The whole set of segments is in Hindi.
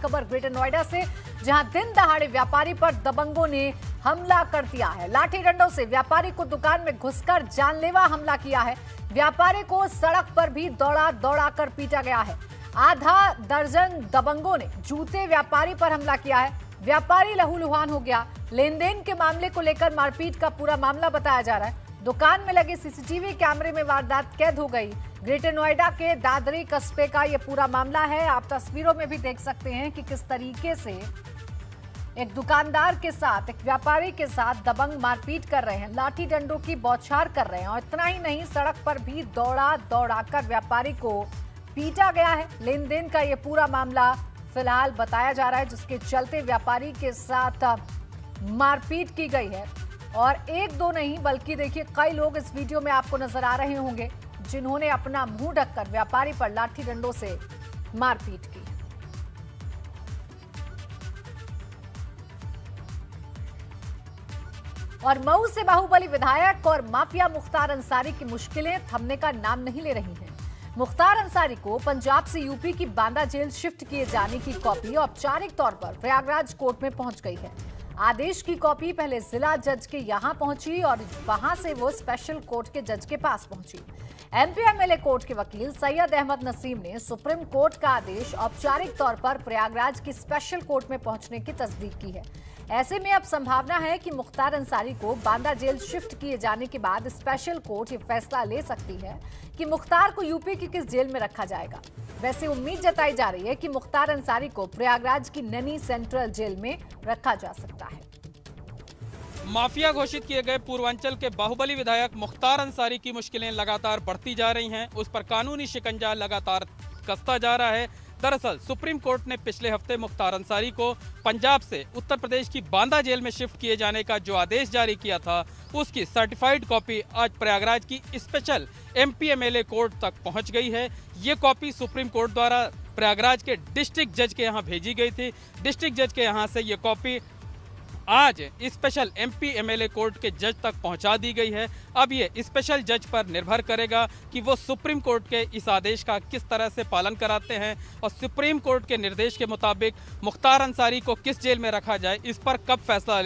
खबर ग्रेटर नोएडा से, जहां दिन दहाड़े व्यापारी पर दबंगों ने हमला कर दिया है। लाठी डंडों से व्यापारी को दुकान में घुसकर जानलेवा हमला किया है। व्यापारी को सड़क पर भी दौड़ा दौड़ा कर पीटा गया है। आधा दर्जन दबंगों ने जूते व्यापारी पर हमला किया है। व्यापारी लहूलुहान हो गया। लेन देन के मामले को लेकर मारपीट का पूरा मामला बताया जा रहा है। दुकान में लगे सीसीटीवी कैमरे में वारदात कैद हो गई। ग्रेटर नोएडा के दादरी कस्बे का यह पूरा मामला है। आप तस्वीरों में भी देख सकते हैं कि किस तरीके से एक दुकानदार के साथ, एक व्यापारी के साथ दबंग मारपीट कर रहे हैं, लाठी डंडों की बौछार कर रहे हैं। और इतना ही नहीं, सड़क पर भी दौड़ा दौड़ाकर व्यापारी को पीटा गया है। लेन देन का यह पूरा मामला फिलहाल बताया जा रहा है, जिसके चलते व्यापारी के साथ मारपीट की गई है। और एक दो नहीं बल्कि देखिए कई लोग इस वीडियो में आपको नजर आ रहे होंगे जिन्होंने अपना मुंह ढककर व्यापारी पर लाठी डंडों से मारपीट की। और मऊ से बाहुबली विधायक और माफिया मुख्तार अंसारी की मुश्किलें थमने का नाम नहीं ले रही हैं। मुख्तार अंसारी को पंजाब से यूपी की बांदा जेल शिफ्ट किए जाने की कॉपी औपचारिक तौर पर प्रयागराज कोर्ट में पहुंच गई है। आदेश की कॉपी पहले जिला जज के यहां पहुंची और वहां से वो स्पेशल कोर्ट के जज के पास पहुंची। एमपी-एमएलए कोर्ट के वकील सैयद अहमद नसीम ने सुप्रीम कोर्ट का आदेश औपचारिक तौर पर प्रयागराज की स्पेशल कोर्ट में पहुंचने की तस्दीक की है। ऐसे में अब संभावना है कि मुख्तार अंसारी को बांदा जेल शिफ्ट किए जाने के बाद स्पेशल कोर्ट ये फैसला ले सकती है कि मुख्तार को यूपी की किस जेल में रखा जाएगा। वैसे उम्मीद जताई जा रही है कि मुख्तार अंसारी को प्रयागराज की नैनी सेंट्रल जेल में रखा जा सकता है। माफिया घोषित किए गए पूर्वांचल के बाहुबली विधायक मुख्तार अंसारी की मुश्किलें लगातार बढ़ती जा रही हैं। उस पर कानूनी शिकंजा लगातार कसता जा रहा है। दरअसल सुप्रीम कोर्ट ने पिछले हफ्ते मुख्तार अंसारी को पंजाब से उत्तर प्रदेश की बांदा जेल में शिफ्ट किए जाने का जो आदेश जारी किया था, उसकी सर्टिफाइड कॉपी आज प्रयागराज की स्पेशल एमपी-एमएलए कोर्ट तक पहुंच गई है। ये कॉपी सुप्रीम कोर्ट द्वारा प्रयागराज के डिस्ट्रिक्ट जज के यहाँ भेजी गई थी। डिस्ट्रिक्ट जज के यहाँ से ये कॉपी आज स्पेशल एमपी-एमएलए कोर्ट के जज तक पहुंचा दी गई है। अब ये स्पेशल जज पर निर्भर करेगा कि वो सुप्रीम कोर्ट के इस आदेश का किस तरह से पालन कराते हैं और सुप्रीम कोर्ट के निर्देश के मुताबिक मुख्तार अंसारी को किस जेल में रखा जाए, इस पर कब फैसला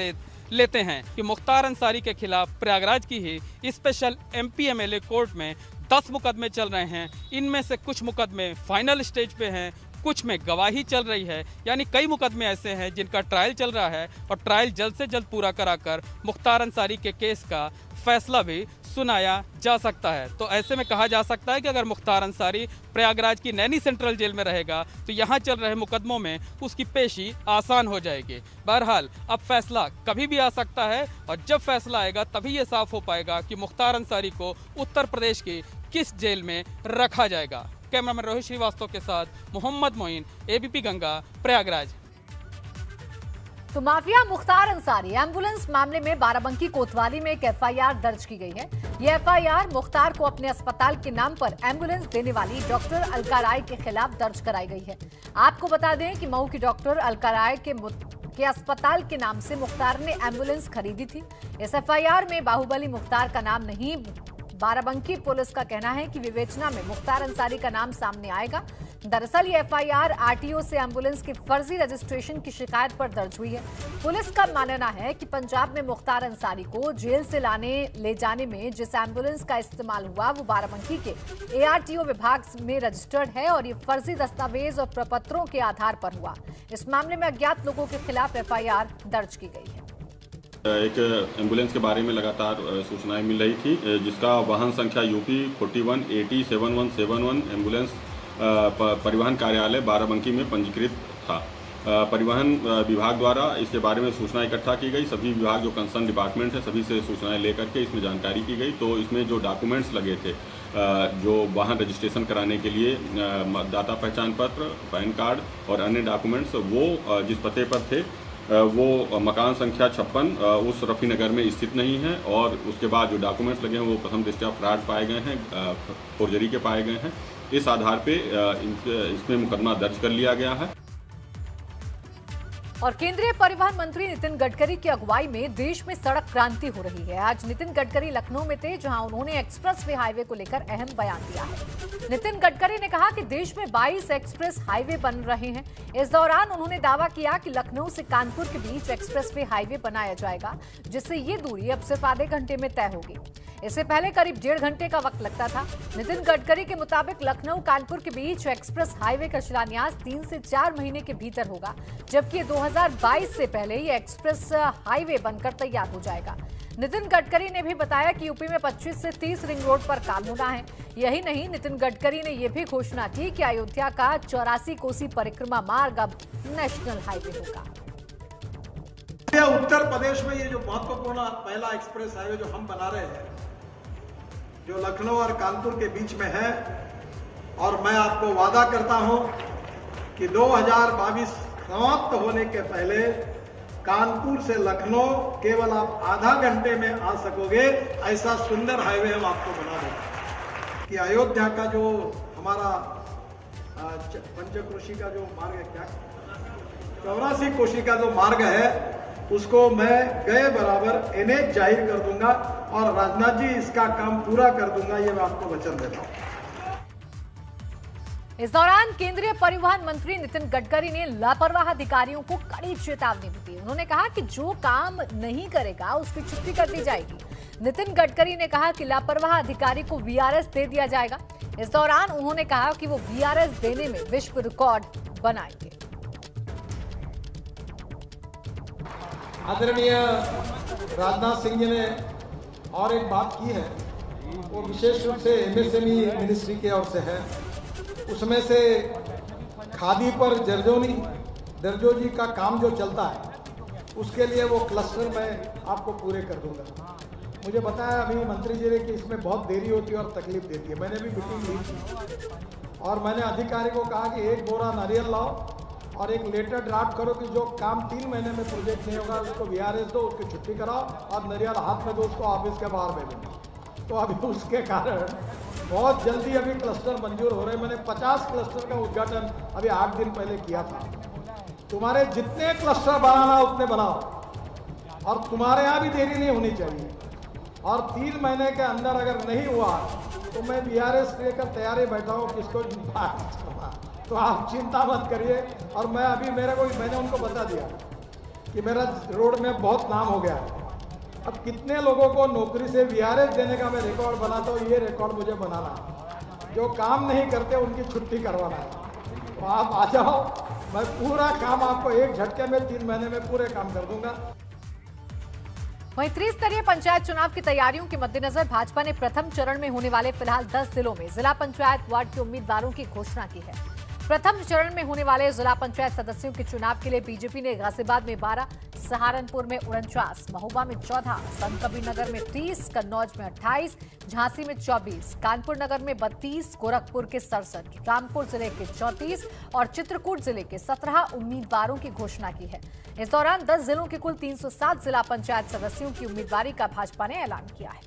लेते हैं। कि मुख्तार अंसारी के खिलाफ प्रयागराज की ही स्पेशल एमपी-एमएलए कोर्ट में 10 मुकदमे चल रहे हैं। इनमें से कुछ मुकदमे फाइनल स्टेज पे हैं, कुछ में गवाही चल रही है। यानी कई मुकदमे ऐसे हैं जिनका ट्रायल चल रहा है और ट्रायल जल्द से जल्द पूरा कराकर मुख्तार अंसारी के केस का फैसला भी सुनाया जा सकता है। तो ऐसे में कहा जा सकता है कि अगर मुख्तार अंसारी प्रयागराज की नैनी सेंट्रल जेल में रहेगा तो यहाँ चल रहे मुकदमों में उसकी पेशी आसान हो जाएगी। बहरहाल अब फैसला कभी भी आ सकता है और जब फैसला आएगा तभी ये साफ हो पाएगा कि मुख्तार अंसारी को उत्तर प्रदेश की किस जेल में रखा जाएगा। कैमरामैन रोहित श्रीवास्तव के साथ मोहम्मद मोइन, एबीपी गंगा, प्रयागराज। तो माफिया मुख्तार अंसारी एम्बुलेंस मामले में बाराबंकी कोतवाली में एक एफआईआर दर्ज की गई है। यह एफआईआर मुख्तार को अपने अस्पताल के नाम पर एम्बुलेंस देने वाली डॉक्टर अलका राय के खिलाफ दर्ज कराई गई है। आपको बता दें कि मऊ की डॉक्टर अलका राय के अस्पताल के नाम से मुख्तार ने एम्बुलेंस खरीदी थी। इस एफआईआर में बाहुबली मुख्तार का नाम नहीं, बाराबंकी पुलिस का कहना है कि विवेचना में मुख्तार अंसारी का नाम सामने आएगा। दरअसल ये एफआईआर आरटीओ से एम्बुलेंस की फर्जी रजिस्ट्रेशन की शिकायत पर दर्ज हुई है। पुलिस का मानना है कि पंजाब में मुख्तार अंसारी को जेल से ले जाने में जिस एम्बुलेंस का इस्तेमाल हुआ वो बाराबंकी के एआरटीओ विभाग में रजिस्टर्ड है और ये फर्जी दस्तावेज और प्रपत्रों के आधार पर हुआ। इस मामले में अज्ञात लोगों के खिलाफ एफआईआर दर्ज की गई है। एक एम्बुलेंस के बारे में लगातार सूचनाएं मिल रही थी, जिसका वाहन संख्या यूपी 41807171 एम्बुलेंस परिवहन कार्यालय बाराबंकी में पंजीकृत था। परिवहन विभाग द्वारा इसके बारे में सूचना इकट्ठा की गई। सभी विभाग जो कंसर्न डिपार्टमेंट है सभी से सूचनाएं लेकर के इसमें जानकारी की गई। तो इसमें जो डॉक्यूमेंट्स लगे थे, जो वाहन रजिस्ट्रेशन कराने के लिए मतदाता पहचान पत्र, पैन कार्ड और अन्य डॉक्यूमेंट्स, वो जिस पते पर थे वो मकान संख्या 56 उस रफ़ी नगर में स्थित नहीं है। और उसके बाद जो डॉक्यूमेंट्स लगे हैं वो प्रथम दृष्टया फ्रॉड पाए गए हैं, फोर्जरी के पाए गए हैं। इस आधार पे इसमें मुकदमा दर्ज कर लिया गया है। और केंद्रीय परिवहन मंत्री नितिन गडकरी की अगुवाई में देश में सड़क क्रांति हो रही है। आज नितिन गडकरी लखनऊ में थे, जहां उन्होंने एक्सप्रेस वे हाईवे को लेकर अहम बयान दिया है। नितिन गडकरी ने कहा कि देश में 22 एक्सप्रेस हाईवे बन रहे हैं। इस दौरान उन्होंने दावा किया कि लखनऊ से कानपुर के बीच एक्सप्रेस वे हाईवे बनाया जाएगा, जिससे ये दूरी अब सिर्फ आधे घंटे में तय होगी। इससे पहले करीब 1.5 घंटे का वक्त लगता था। नितिन गडकरी के मुताबिक लखनऊ कानपुर के बीच एक्सप्रेस हाईवे का शिलान्यास 3 से 4 महीने के भीतर होगा, जबकि 2022 से पहले ये एक्सप्रेस हाईवे बनकर तैयार हो जाएगा। नितिन गडकरी ने भी बताया कि यूपी में 25 से 30 रिंग रोड पर काम होना है। यही नहीं, नितिन गडकरी ने यह भी घोषणा की कि अयोध्या का 84 कोसी परिक्रमा मार्ग अब नेशनल हाईवे होगा। उत्तर प्रदेश में ये जो महत्वपूर्ण पहला एक्सप्रेस हाईवे जो हम बना रहे हैं, जो लखनऊ और कानपुर के बीच में है, और मैं आपको वादा करता हूं कि 2022 समाप्त होने के पहले कानपुर से लखनऊ केवल आप आधा घंटे में आ सकोगे, ऐसा सुंदर हाईवे हम आपको बना देंगे। कि अयोध्या का जो हमारा पंचक्रोशी का जो मार्ग है, क्या 84 कोशी का जो मार्ग है, उसको मैं गए बराबर एनएच जाहिर कर दूंगा और राजनाथ जी इसका काम पूरा कर दूंगा, ये मैं आपको वचन देता हूं। इस दौरान केंद्रीय परिवहन मंत्री नितिन गडकरी ने लापरवाह अधिकारियों को कड़ी चेतावनी भी दी। उन्होंने कहा कि जो काम नहीं करेगा उसकी छुट्टी कर दी जाएगी। नितिन गडकरी ने कहा कि लापरवाह अधिकारी को वीआरएस दे दिया जाएगा। इस दौरान उन्होंने कहा कि वो वीआरएस देने में विश्व रिकॉर्ड बनाएंगे। आदरणीय राजनाथ सिंह जी ने और एक बात की है, वो विशेष रूप से एमएसएमई मिनिस्ट्री की ओर से है। उसमें से खादी पर दर्जोजी का काम जो चलता है, उसके लिए वो क्लस्टर मैं आपको पूरे कर दूंगा। मुझे बताया अभी मंत्री जी ने कि इसमें बहुत देरी होती है और तकलीफ देती है। मैंने भी मीटिंग ली थी और मैंने अधिकारी को कहा कि 1 बोरा नारियल लाओ और एक लेटर ड्राफ्ट करो कि जो काम 3 महीने में प्रोजेक्ट नहीं होगा उसको वीआरएस दो, उसकी छुट्टी कराओ और नारियल हाथ में दो, उसको ऑफिस के बाहर भेजो। तो अभी उसके कारण बहुत जल्दी अभी क्लस्टर मंजूर हो रहे हैं। मैंने 50 क्लस्टर का उद्घाटन अभी 8 दिन पहले किया था। तुम्हारे जितने क्लस्टर बनाना उतने बनाओ और तुम्हारे यहाँ भी देरी नहीं होनी चाहिए। और 3 महीने के अंदर अगर नहीं हुआ तो मैं वीआरएस लेकर तैयारी बैठा हूँ किसको तो आप चिंता मत करिए। और मैं अभी मैंने उनको बता दिया कि मेरा रोड में बहुत नाम हो गया है। अब कितने लोगों को नौकरी से वीआरएस देने का मैं रिकॉर्ड बनाता हूँ, ये रिकॉर्ड मुझे बनाना है। जो काम नहीं करते उनकी छुट्टी करवाना है। तो आप आ जाओ, मैं पूरा काम आपको एक झटके में 3 महीने में पूरे काम कर दूंगा। वहीं त्रिस्तरीय पंचायत चुनाव की तैयारियों के मद्देनजर भाजपा ने प्रथम चरण में होने वाले फिलहाल 10 जिलों में जिला पंचायत वार्ड के उम्मीदवारों की घोषणा की है। प्रथम चरण में होने वाले जिला पंचायत सदस्यों के चुनाव के लिए बीजेपी ने गाजियाबाद में 12, सहारनपुर में 49, महोबा में 14, संतकबीरनगर में 30, कन्नौज में 28, झांसी में 24, कानपुर नगर में 32, गोरखपुर के 67, रामपुर जिले के 34 और चित्रकूट जिले के 17 उम्मीदवारों की घोषणा की है। इस दौरान 10 जिलों के कुल 307 जिला पंचायत सदस्यों की उम्मीदवारी का भाजपा ने ऐलान किया है।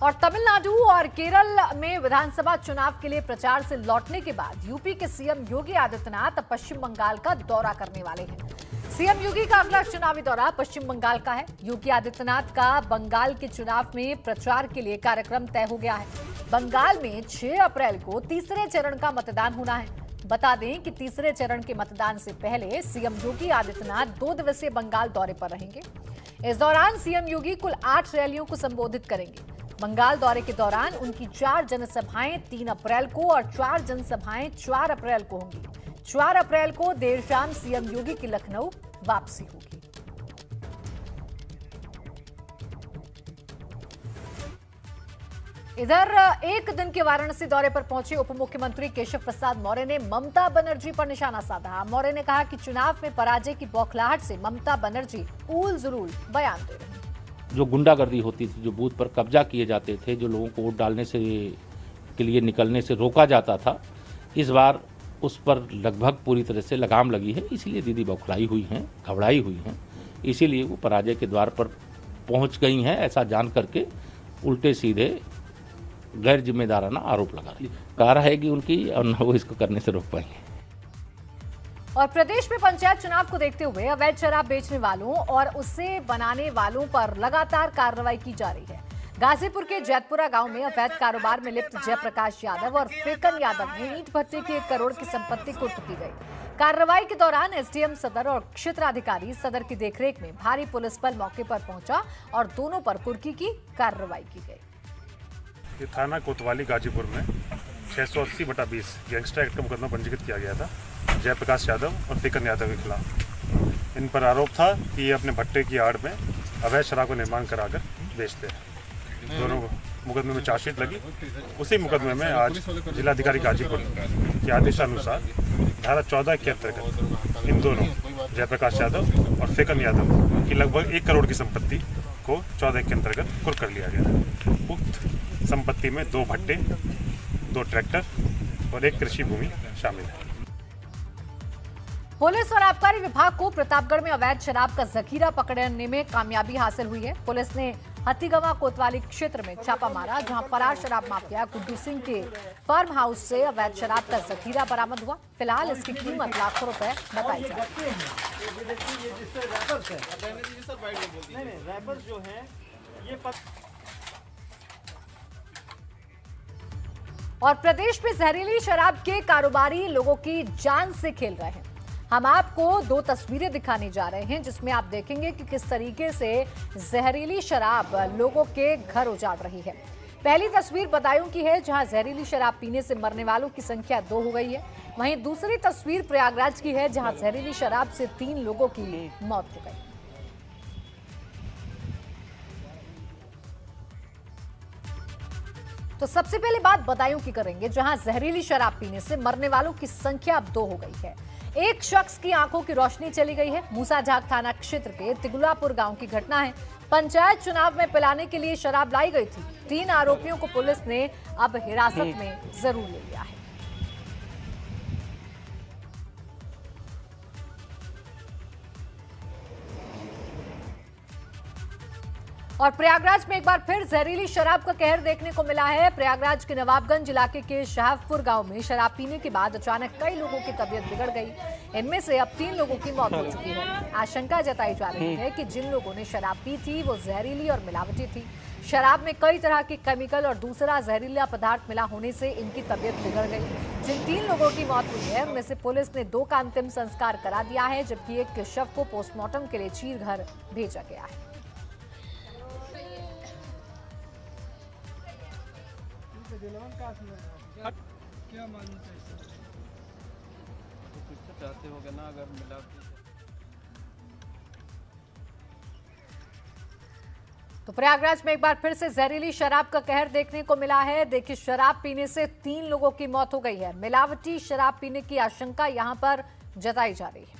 और तमिलनाडु और केरल में विधानसभा चुनाव के लिए प्रचार से लौटने के बाद यूपी के सीएम योगी आदित्यनाथ पश्चिम बंगाल का दौरा करने वाले हैं। सीएम योगी का अगला चुनावी दौरा पश्चिम बंगाल का है। योगी आदित्यनाथ का बंगाल के चुनाव में प्रचार के लिए कार्यक्रम तय हो गया है। बंगाल में 6 अप्रैल को तीसरे चरण का मतदान होना है। बता दें कि तीसरे चरण के मतदान से पहले सीएम योगी आदित्यनाथ 2 दिवसीय बंगाल दौरे पर रहेंगे। इस दौरान सीएम योगी कुल 8 रैलियों को संबोधित करेंगे। बंगाल दौरे के दौरान उनकी 4 जनसभाएं 3 अप्रैल को और 4 जनसभाएं 4 अप्रैल को होंगी। 4 अप्रैल को देर शाम सीएम योगी की लखनऊ वापसी होगी। इधर एक दिन के वाराणसी दौरे पर पहुंचे उप मुख्यमंत्री केशव प्रसाद मौर्य ने ममता बनर्जी पर निशाना साधा। मौर्य ने कहा कि चुनाव में पराजय की बौखलाहट से ममता बनर्जी ऊल जरूल बयान दे रहे हैं। जो गुंडागर्दी होती थी, जो बूथ पर कब्जा किए जाते थे, जो लोगों को वोट डालने से के लिए निकलने से रोका जाता था, इस बार उस पर लगभग पूरी तरह से लगाम लगी है। इसीलिए दीदी बौखलाई हुई हैं, घबराई हुई हैं, इसीलिए वो पराजय के द्वार पर पहुंच गई हैं। ऐसा जान करके उल्टे सीधे गैर जिम्मेदाराना आरोप लगा रहे हैं। कार रहेगी उनकी और न वो इसको करने से रोक पाएंगे। और प्रदेश में पंचायत चुनाव को देखते हुए अवैध शराब बेचने वालों और उसे बनाने वालों पर लगातार कार्रवाई की जा रही है। गाजीपुर के जैतपुरा गांव में अवैध कारोबार में लिप्त जयप्रकाश यादव और फेकन यादव ने ईंट भट्टे की 1 करोड़ की संपत्ति कुर्क की गई। कार्रवाई के दौरान एसडीएम सदर और क्षेत्राधिकारी सदर की देखरेख में भारी पुलिस बल मौके पर पहुंचा और दोनों पर कुर्की की कार्रवाई की गई। ये थाना कोतवाली गाजीपुर में 680/20 गैंगस्टर एक्ट का मुकदमा पंजीकृत किया गया था जयप्रकाश यादव और फेकन यादव के खिलाफ। इन पर आरोप था कि ये अपने भट्टे की आड़ में अवैध शराब का निर्माण कराकर बेचते हैं। दोनों मुकदमे में चार्जशीट लगी। उसी मुकदमे में आज जिलाधिकारी गाजीपुर के आदेशानुसार धारा 14 के अंतर्गत इन दोनों जयप्रकाश यादव और फेकन यादव की लगभग 1 करोड़ की संपत्ति को 14 के अंतर्गत कुर्क कर लिया गया। उक्त संपत्ति में 2 भट्टे, 2 ट्रैक्टर और 1 कृषि भूमि शामिल है। पुलिस और आबकारी विभाग को प्रतापगढ़ में अवैध शराब का जखीरा पकड़ने में कामयाबी हासिल हुई है। पुलिस ने हथीगवा कोतवाली क्षेत्र में छापा मारा, जहां फरार शराब माफिया गुड्डू सिंह के फार्म हाउस से अवैध शराब का जखीरा बरामद हुआ। फिलहाल इसकी कीमत लाखों रुपए बताई जा रही है। और प्रदेश में जहरीली शराब के कारोबारी लोगों की जान से खेल रहे हैं। हम आपको 2 तस्वीरें दिखाने जा रहे हैं, जिसमें आप देखेंगे कि किस तरीके से जहरीली शराब लोगों के घर उजाड़ रही है। पहली तस्वीर बदायूं की है, जहां जहरीली शराब पीने से मरने वालों की संख्या 2 हो गई है। वहीं दूसरी तस्वीर प्रयागराज की है, जहां जहरीली शराब से 3 लोगों की मौत हो गई। तो सबसे पहले बात बदायूं की करेंगे, जहां जहरीली शराब पीने से मरने वालों की संख्या अब 2 हो गई है। एक शख्स की आंखों की रोशनी चली गई है। मूसाझाग थाना क्षेत्र के तिगुलापुर गांव की घटना है। पंचायत चुनाव में पिलाने के लिए शराब लाई गई थी। 3 आरोपियों को पुलिस ने अब हिरासत में जरूर ले लिया है। और प्रयागराज में एक बार फिर जहरीली शराब का कहर देखने को मिला है। प्रयागराज के नवाबगंज इलाके के शाहपुर गांव में शराब पीने के बाद अचानक कई लोगों की तबीयत बिगड़ गई। इनमें से अब 3 लोगों की मौत हो चुकी है। आशंका जताई जा रही है कि जिन लोगों ने शराब पी थी वो जहरीली और मिलावटी थी। शराब में कई तरह के केमिकल और दूसरा जहरीला पदार्थ मिला होने से इनकी तबीयत बिगड़ गई। जिन 3 लोगों की मौत हुई है उनमें से पुलिस ने 2 का अंतिम संस्कार करा दिया है, जबकि एक के शव को पोस्टमार्टम के लिए चीरघर भेजा गया है। क्या मालूम चाहते होगे ना अगर मिला। तो प्रयागराज में एक बार फिर से जहरीली शराब का कहर देखने को मिला है। देखिए, शराब पीने से 3 लोगों की मौत हो गई है। मिलावटी शराब पीने की आशंका यहां पर जताई जा रही है।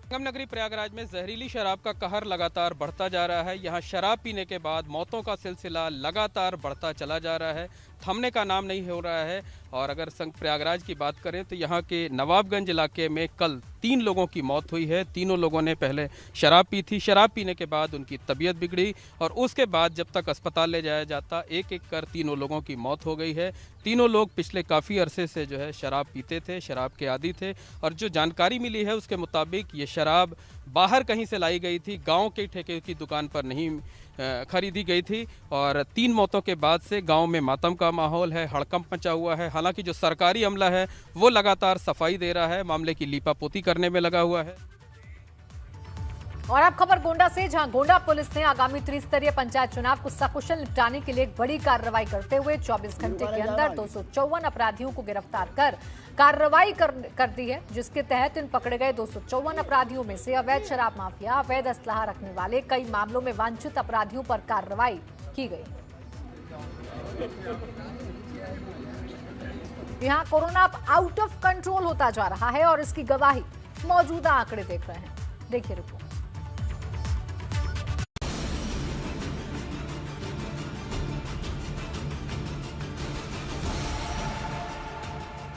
संगम नगरी प्रयागराज में जहरीली शराब का कहर लगातार बढ़ता जा रहा है। यहाँ शराब पीने के बाद मौतों का सिलसिला लगातार बढ़ता चला जा रहा है, थमने का नाम नहीं हो रहा है। और अगर प्रयागराज की बात करें तो यहाँ के नवाबगंज इलाके में कल 3 लोगों की मौत हुई है। तीनों लोगों ने पहले शराब पी थी। शराब पीने के बाद उनकी तबीयत बिगड़ी और उसके बाद जब तक अस्पताल ले जाया जाता एक एक कर 3 लोगों की मौत हो गई है। तीनों लोग पिछले काफ़ी अरसे से जो है शराब पीते थे, शराब के आदी थे। और जो जानकारी मिली है उसके मुताबिक ये शराब बाहर कहीं से लाई गई थी, गांव के ठेके की दुकान पर नहीं खरीदी गई थी। और 3 मौतों के बाद से गांव में मातम का माहौल है, हड़कंप मचा हुआ है। हालांकि जो सरकारी अमला है वो लगातार सफाई दे रहा है, मामले की लीपापोती करने में लगा हुआ है। और अब खबर गोंडा से, जहां गोंडा पुलिस ने आगामी त्रिस्तरीय पंचायत चुनाव को सकुशल निपटाने के लिए एक बड़ी कार्रवाई करते हुए 24 घंटे के अंदर 254 अपराधियों को गिरफ्तार कर कार्रवाई कर दी है, जिसके तहत इन पकड़े गए 254 अपराधियों में से अवैध शराब माफिया, अवैध असलहा रखने वाले कई मामलों में वांछित अपराधियों पर कार्रवाई की गई। यहाँ कोरोना आउट ऑफ कंट्रोल होता जा रहा है और इसकी गवाही मौजूदा आंकड़े देख रहे हैं। देखिए रिपोर्ट।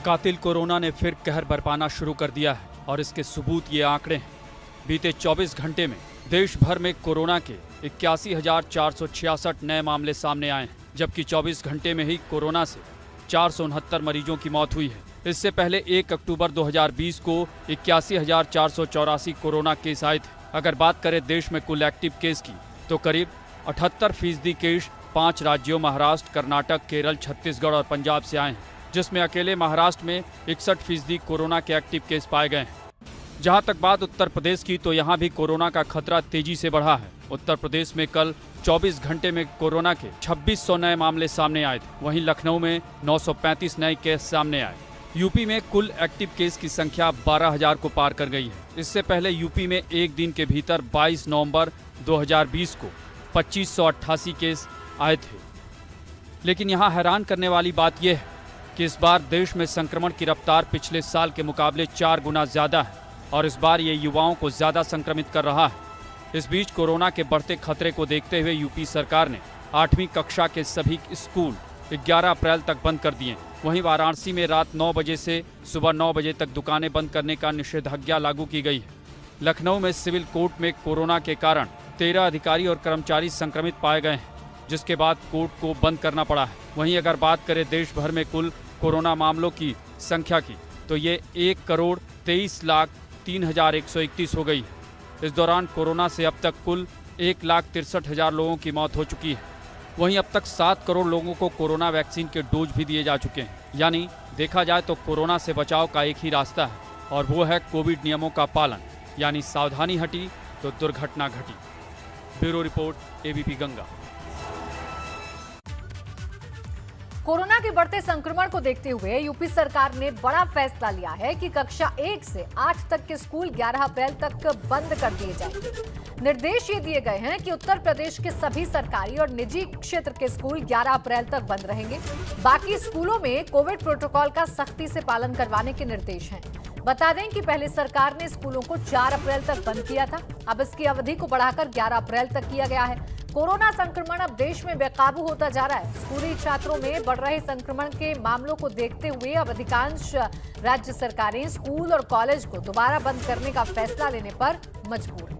कातिल कोरोना ने फिर कहर बरपाना शुरू कर दिया है और इसके सबूत ये आंकड़े हैं। बीते 24 घंटे में देश भर में कोरोना के 81,466 नए मामले सामने आए हैं। जबकि 24 घंटे में ही कोरोना से 469 मरीजों की मौत हुई है। इससे पहले 1 अक्टूबर 2020 को 81,484 कोरोना केस आए थे। अगर बात करें देश में कुल एक्टिव केस की तो करीब 78% केस 5 राज्यों महाराष्ट्र, कर्नाटक, केरल, छत्तीसगढ़ और पंजाब से आए हैं, जिसमें अकेले महाराष्ट्र में 61% कोरोना के एक्टिव केस पाए गए हैं। जहां तक बात उत्तर प्रदेश की तो यहां भी कोरोना का खतरा तेजी से बढ़ा है। उत्तर प्रदेश में कल 24 घंटे में कोरोना के 2600 नए मामले सामने आए थे। वहीं लखनऊ में 935 नए केस सामने आए। यूपी में कुल एक्टिव केस की संख्या 12,000 को पार कर गई है। इससे पहले यूपी में एक दिन के भीतर 22 नवंबर 2020 को 2588 केस आए थे। लेकिन यहाँ हैरान करने वाली बात यह है कि इस बार देश में संक्रमण की रफ्तार पिछले साल के मुकाबले 4 गुना ज़्यादा है और इस बार ये युवाओं को ज़्यादा संक्रमित कर रहा है। इस बीच कोरोना के बढ़ते खतरे को देखते हुए यूपी सरकार ने 8वीं कक्षा के सभी स्कूल 11 अप्रैल तक बंद कर दिए। वहीं वाराणसी में रात 9 बजे से सुबह 9 बजे तक दुकानें बंद करने का निषेधाज्ञा लागू की गई है। लखनऊ में सिविल कोर्ट में कोरोना के कारण 13 अधिकारी और कर्मचारी संक्रमित पाए गए हैं, जिसके बाद कोर्ट को बंद करना पड़ा है। वहीं अगर बात करें देश भर में कुल कोरोना मामलों की संख्या की तो ये 1,23,03,131 हो गई है। इस दौरान कोरोना से अब तक कुल 1,63,000 लोगों की मौत हो चुकी है। वहीं अब तक 7 करोड़ लोगों को कोरोना वैक्सीन के डोज भी दिए जा चुके हैं। यानी देखा जाए तो कोरोना से बचाव का एक ही रास्ता है और वो है कोविड नियमों का पालन, यानी सावधानी हटी तो दुर्घटना घटी। Bureau report, ABP Ganga. Corona के बढ़ते संक्रमण को देखते हुए यूपी सरकार ने बड़ा फैसला लिया है कि कक्षा 1 से 8 तक के स्कूल 11 अप्रैल तक बंद कर दिए जाएंगे। निर्देश ये दिए गए हैं कि उत्तर प्रदेश के सभी सरकारी और निजी क्षेत्र के स्कूल 11 अप्रैल तक बंद रहेंगे। बाकी स्कूलों में कोविड प्रोटोकॉल का सख्ती से पालन करवाने के निर्देश हैं। बता दें कि पहले सरकार ने स्कूलों को 4 अप्रैल तक बंद किया था। अब इसकी अवधि को बढ़ाकर 11 अप्रैल तक किया गया है। कोरोना संक्रमण अब देश में बेकाबू होता जा रहा है। स्कूली छात्रों में बढ़ रहे संक्रमण के मामलों को देखते हुए अब अधिकांश राज्य सरकारें स्कूल और कॉलेज को दोबारा बंद करने का फैसला लेने पर मजबूर हैं।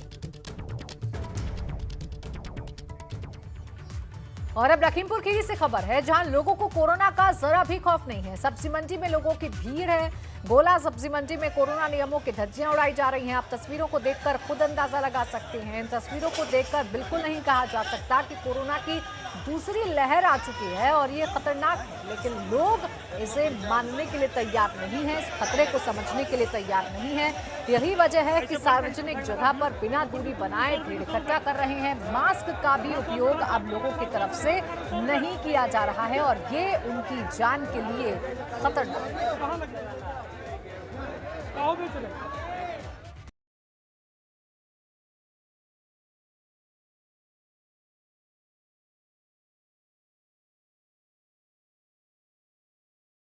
और अब लखीमपुर खीरी से खबर है, जहां लोगों को कोरोना का जरा भी खौफ नहीं है। सब्जी मंडी में लोगों की भीड़ है। गोला सब्जी मंडी में कोरोना नियमों की धज्जियां उड़ाई जा रही हैं। आप तस्वीरों को देखकर खुद अंदाजा लगा सकते हैं। इन तस्वीरों को देखकर बिल्कुल नहीं कहा जा सकता कि कोरोना की दूसरी लहर आ चुकी है और ये खतरनाक है, लेकिन लोग इसे मानने के लिए तैयार नहीं है, इस खतरे को समझने के लिए तैयार नहीं है। यही वजह है कि सार्वजनिक जगह पर बिना दूरी बनाए भीड़ इकट्ठा कर रहे हैं। मास्क का भी उपयोग अब लोगों की तरफ से नहीं किया जा रहा है और ये उनकी जान के लिए खतरनाक है।